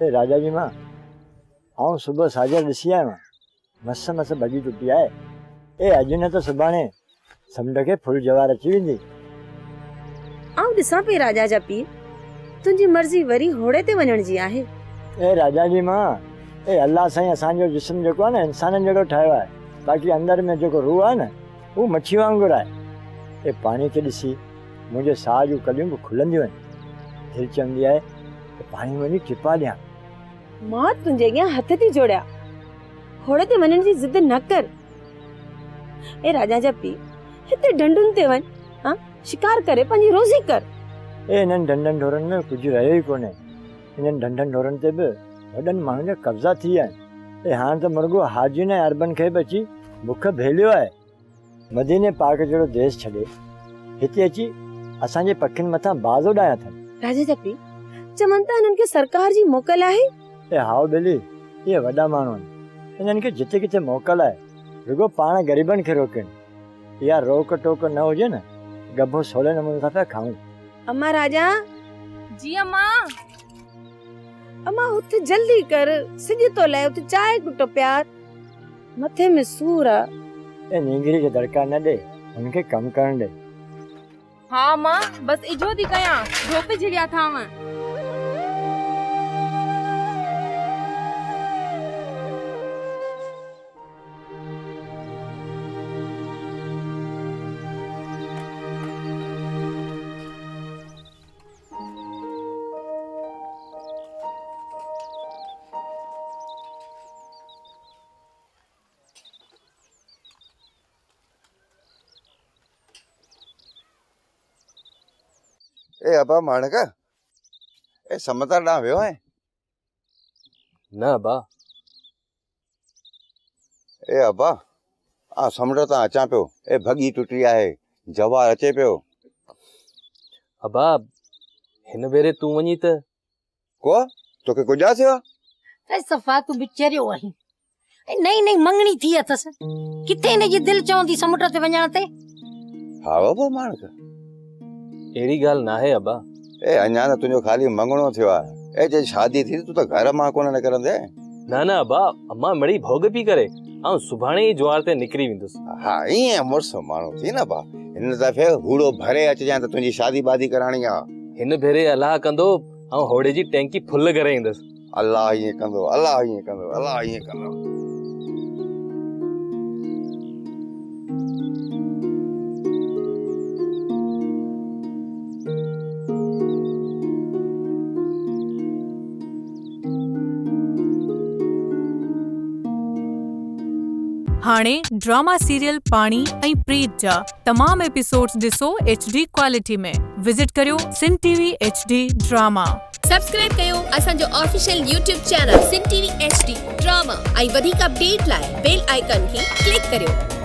ए राजा जी मां आऊं सुबह साजर ॾिसी आयो मस्त मस्त भॼी टुटी आहे। ए अॼु न त सुभाणे समुंड खे फुल जवार अची वेंदी। आऊं ॾिसां पई राजा जा पीउ, तुंहिंजी मर्ज़ी वरी होड़े ते वञण जी आहे। ए राजा जी मां ए अल्लाह साईं असांजो जिस्म जेको आहे न इंसाननि जहिड़ो ठाहियो आहे, बाक़ी अंदर में जेको रूह आहे न उहो मच्छी वांगुरु आहे। ए पाणी खे ॾिसी मुंहिंजे साह जूं कलियूं बि खुलंदियूं आहिनि। दिलि चवंदी आहे त पाणी वञी टिपा ॾियां। मां तुंहिंजे अॻियां हथ थी जोड़िया, होड़े ते वञण जी जिद न कर। ए राजा जा पीउ, हिते ढंढुनि ते वञ, हाँ शिकार करे पंहिंजी रोज़ी कर। ए हिननि ढंढनि ढोरनि में कुझु रहियो ई कोन्हे। हिननि ढंढनि ढोरनि ते बि वॾनि माण्हुनि जा कब्ज़ा थी विया आहिनि। ए हाणे त मुर्गो हाजियुनि ऐं अरबनि खे बि अची बुख भेलियो आहे। मदीने पाक जहिड़ो देश छॾे हिते अची असांजे पखियुनि मथां बाज़ उॾाया अथनि। राजा जा पीउ, चवनि था हिननि खे सरकार जी मोकल आहे। ए हाओ बेली, इहे वॾा माण्हू आहिनि, हिननि खे जिते किथे मोकल आहे, रुगो पाण ग़रीबनि खे रोकनि। इहा रोक टोक न हुजे न, गभो सोले नमूने था पिया खाऊं। अम्मा राजा। जी अम्मा। अम्मा उठ जल्दी कर, सिज तो लहे, उठ चाय कुटो प्यार, मथे में सूर आहे। ए नींगरी खे दड़का न ॾे, हुनखे कमु करणु ॾे। हाँ मां, बस इजो थी कयां, धोपे झिड़िया थाव। ए अबा माणक ए समता ॾांहुं वियो आहे? न अबा। ए अबा आ समुंड तां अचां पियो। ए भॻी टुटी आहे, जवार अचे पियो। अबा हिन भेरे तूं वञी त को तोखे कुझु थियो आहे? ऐं सफ़ा तूं बिचरियो आहीं। नई नई मंगणी थी अथसि, किथे हिनजी दिलि चवंदी समुंड ते वञण ते। हा अबा माणक, अहिड़ी ॻाल्हि नाहे अबा। ए अञा त तुंहिंजो ख़ाली मंगणो थियो आहे। ए जे शादी थी तूं त घर मां कोन निकिरंदे। न न अबा, अम्मा मिड़ी भोग पई करे, ऐं सुभाणे ई ज्वार ते निकिरी वेंदुसि। हा ईअं मुड़ुसु माण्हू थी न बा, हिन दफ़े हूड़ो भरे अचिजांइ त तुंहिंजी शादी बादी कराइणी आहे। हिन भेरे अलाह कंदो ऐं होड़े जी टैंकी फुल करे ईंदसि। अलाह ईअं कंदो, अलाह ईअं कंदो, अलाह ईअं कंदो। हाणे ड्रामा सीरियल पाणी ऐं प्रीत जा तमाम एपिसोड्स ॾिसो HD क्वालिटी में। विजिट करियो सिन TV HD ड्रामा। सब्सक्राइब कयो असांजो ऑफिशियल YouTube चैनल सिन TV HD ड्रामा ऐं वधीक अपडेट लाइ बेल आइकन खे क्लिक करियो।